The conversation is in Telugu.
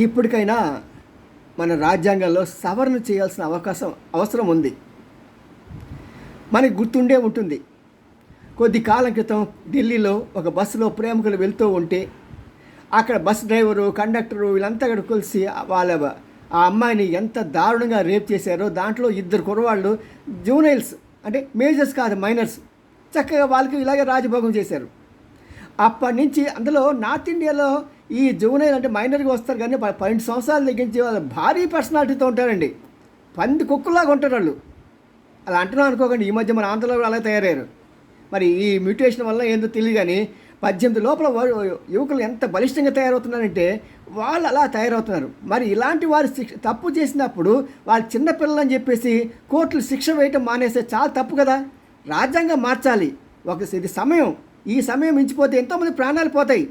ఇప్పటికైనా మన రాజ్యాంగంలో సవరణ చేయాల్సిన అవసరం ఉంది. మనకి గుర్తుండే ఉంటుంది, కొద్ది కాలం క్రితం ఢిల్లీలో ఒక బస్సులో ప్రేమికులు వెళ్తూ ఉంటే అక్కడ బస్ డ్రైవరు, కండక్టరు వీళ్ళంతా అక్కడ కలిసి ఆ అమ్మాయిని ఎంత దారుణంగా రేప్ చేశారో. దాంట్లో 2 కుర్రవాళ్ళు జూనైల్స్, అంటే మేజర్స్ కాదు, మైనర్స్, చక్కగా వాళ్ళకి ఇలాగే రాజభోగం చేశారు. అప్పటి నుంచి అందులో నార్త్ ఇండియాలో ఈ జూనైల్ అంటే మైనర్గా వస్తారు, కానీ 12 సంవత్సరాల దగ్గర నుంచి వాళ్ళు భారీ పర్సనాలిటీతో ఉంటారండి. పంది కుక్కలాగా ఉంటారు వాళ్ళు. అలా అంటున్నాం అనుకోకండి, ఈ మధ్య మన ఆంధ్రలో అలా తయారయ్యారు. మరి ఈ మ్యూటేషన్ వల్ల ఏందో తెలియదు, కానీ 18 లోపల యువకులు ఎంత బలిష్టంగా తయారవుతున్నారంటే వాళ్ళు అలా తయారవుతున్నారు. మరి ఇలాంటి వారు తప్పు చేసినప్పుడు వాళ్ళు చిన్నపిల్లలని చెప్పేసి కోర్టులు శిక్ష వేయటం మానేస్తే చాలా తప్పు కదా. రాజ్యాంగం మార్చాలి. ఇది సమయం, ఈ సమయం మించిపోతే ఎంతోమంది ప్రాణాలు పోతాయి.